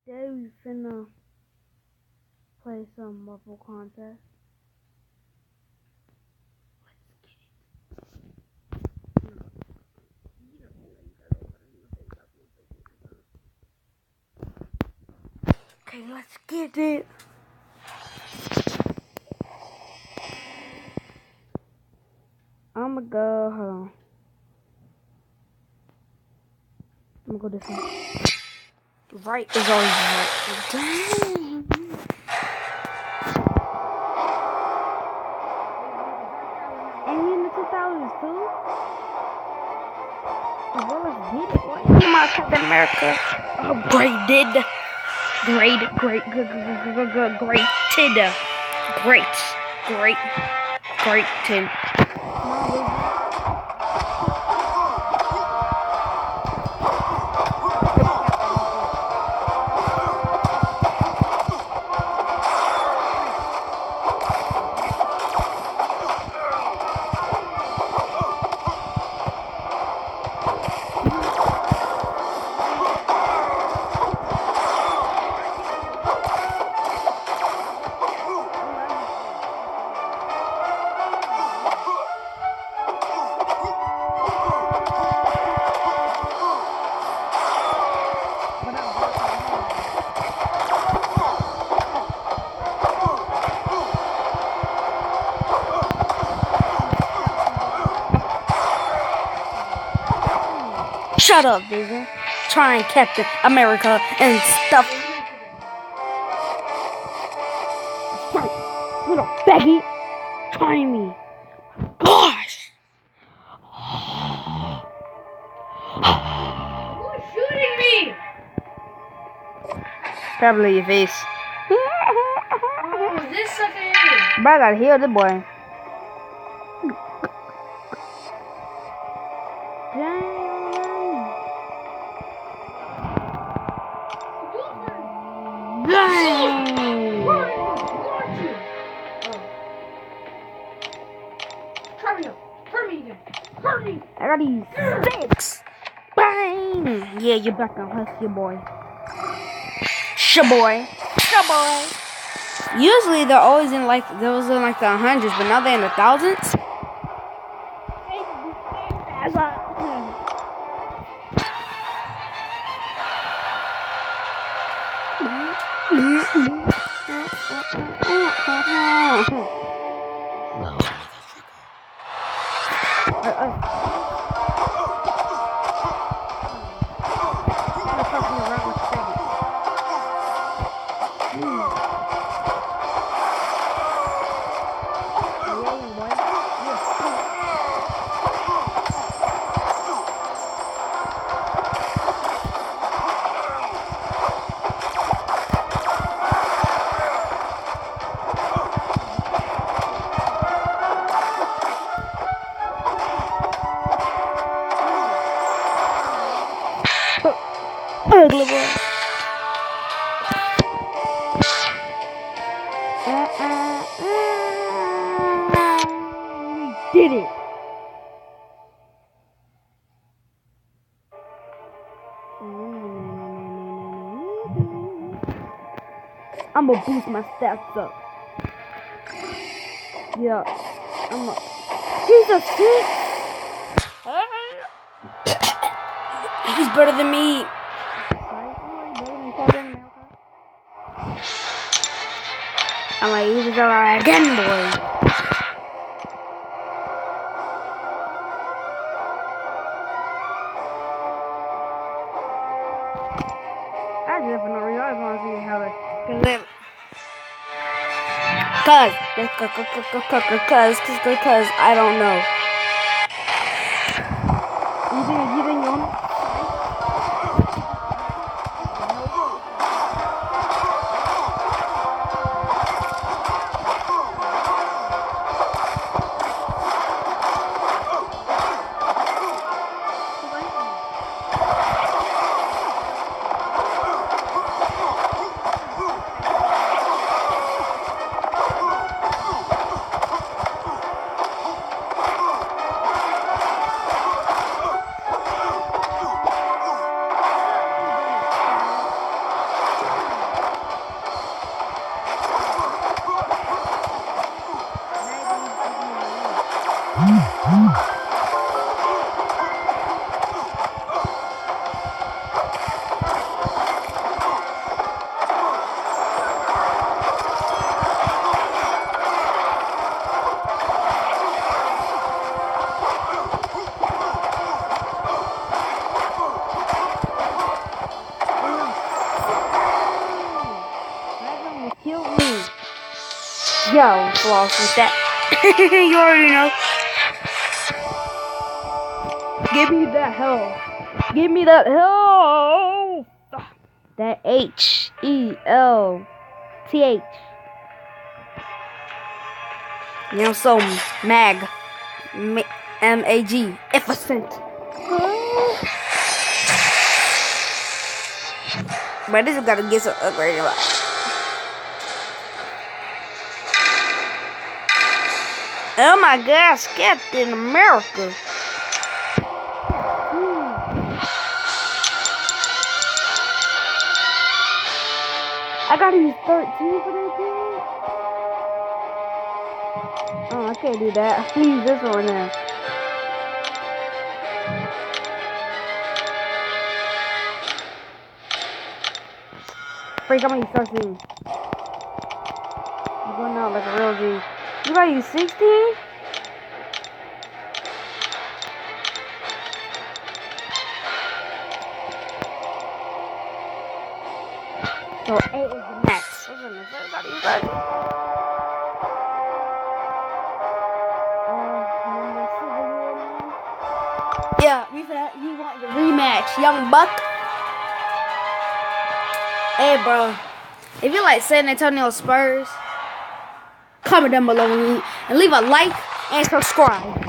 Today we finna play some Marvel contest. Okay, let's get it. I'ma go, hold on. I'm gonna go this way. Right is always right. Dang. And we in the 2000s too? Well, let's get it. What? Come on, Captain America. Upgraded. Great. Shut up, Vision. Trying Captain America and stuff. Little baggy. Trying me. Gosh. Who's shooting me? Probably your face. Oh, this sucker. But I gotta heal the boy. I got these sticks. Bang! Yeah, you're back on husk your boy. Shaboy. Usually they're always in like those in like the hundreds, but now they're in the thousands. Ugly boy. We did it. I'm gonna boost my stats up. Yeah, he's a 6. He's better than me. I'm like, use it again, boy. I just for no reason. I just want to see how it. Cause I don't know. You think you know? Kill me. Yo, floss with that. You already know. Give me that health. Give me that health. That HELTH. You know, so mag. MAG. Efficient. But this has got to get some upgraded. Oh my gosh, Captain America. I gotta use 13 for that thing. Oh, I can't do that. I can use this one now. Freak, I'm gonna use 13. I'm going out like a real G. You gotta use 16? So 8 is the max. Yeah, you want the rematch, young buck? Hey, bro. If you like San Antonio Spurs, comment down below and leave a like and subscribe.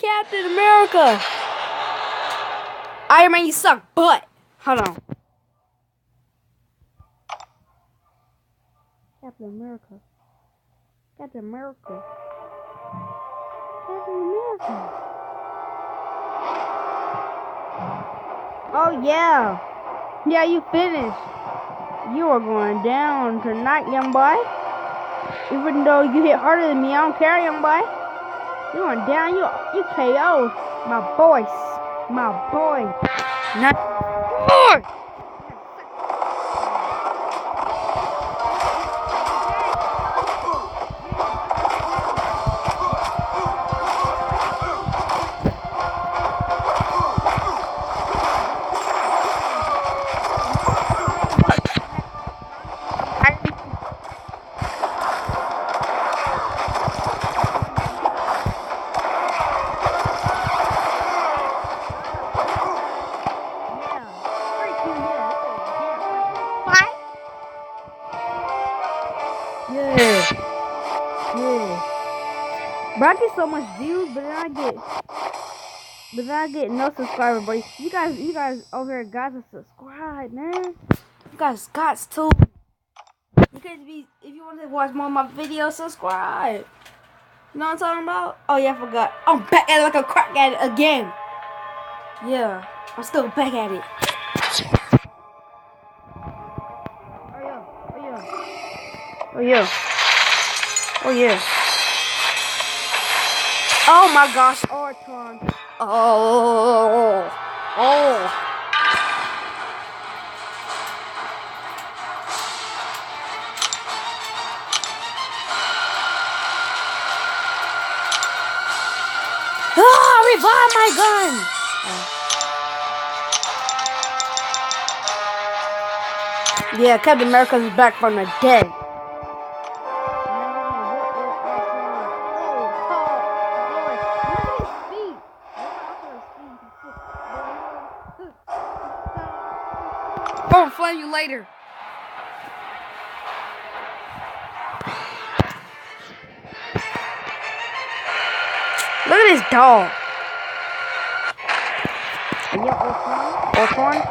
Captain America! Iron Man, you suck butt! Hold on. Captain America. Captain America. Captain America. Oh, yeah. Yeah, you finished. You are going down tonight, young boy. Even though you hit harder than me, I don't care, young boy. You going down, you KO. My boy. Not more. Yeah. But I get so much views, but then I get no subscribers. But you guys over here got to subscribe, man. You guys got to. If you want to watch more of my videos, subscribe. You know what I'm talking about? Oh yeah, I forgot. I'm back at it like a crack at it again. Yeah, I'm still back at it. Oh yeah. Oh my gosh, Orton. Oh. Ah, revive my gun. Yeah, Captain America is back from the dead. I'll flame you later. Look at this dog. Yeah, Ultron.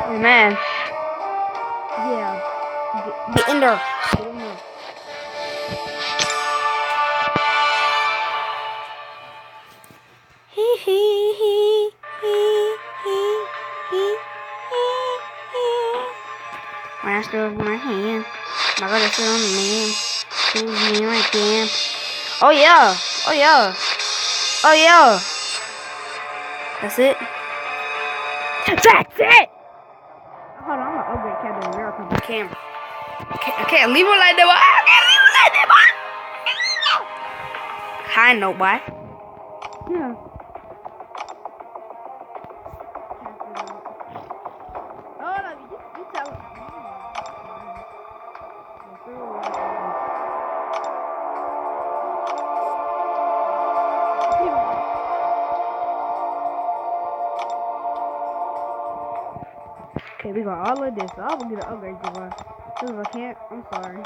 Man. Yeah. Get in there. Get in there. Hee hee hee hee hee hee hee. Master of my hand. My God, it's on the man. Who's me right there? Oh yeah. Oh yeah. Oh yeah. That's it. That's it. Hold on, I'm gonna upgrade Captain America on camera. I can't leave it like that. I can't leave it like that. High note, boy. Yeah. Hold on, you tell him. Okay, we got all of this. So I'm gonna get an upgrade, Javon. If I can't, I'm sorry.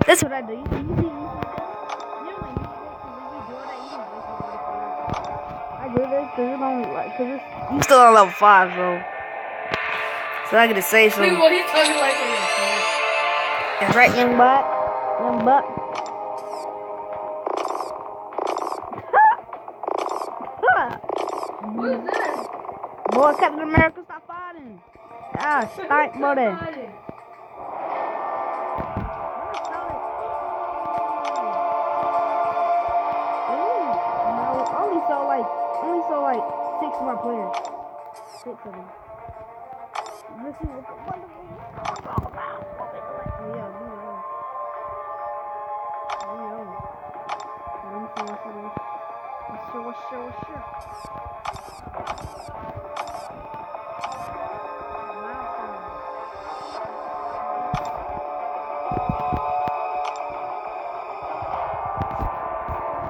That's what I do. You see, I do this because it don't like, cause it's, you still on level 5, so I get to say something. Dude, what are you talking like this? That's right, young butt. Young butt. What is this? Boy, Captain America, stop fighting. Ah, stank buddy. Only so like 6 more players. 6 of them. This is wonderful. Yeah, sure.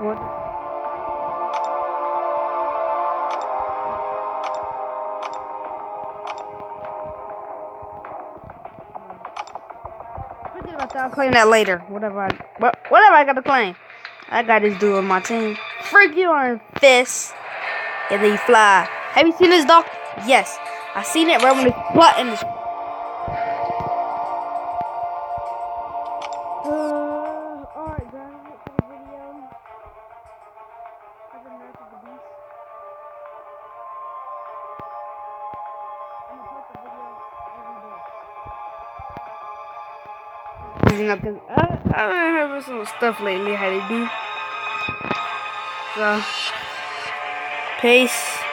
What? I'll claim that later. Whatever I got to claim. I got this dude on my team. Freak you on fist. And then you fly. Have you seen this dog? Yes. I seen it right when it's butt in the alright guys, that's it for the video. Captain America the Beast. I'm gonna post the video every day. Because I've been having some stuff lately, how they do. So, peace.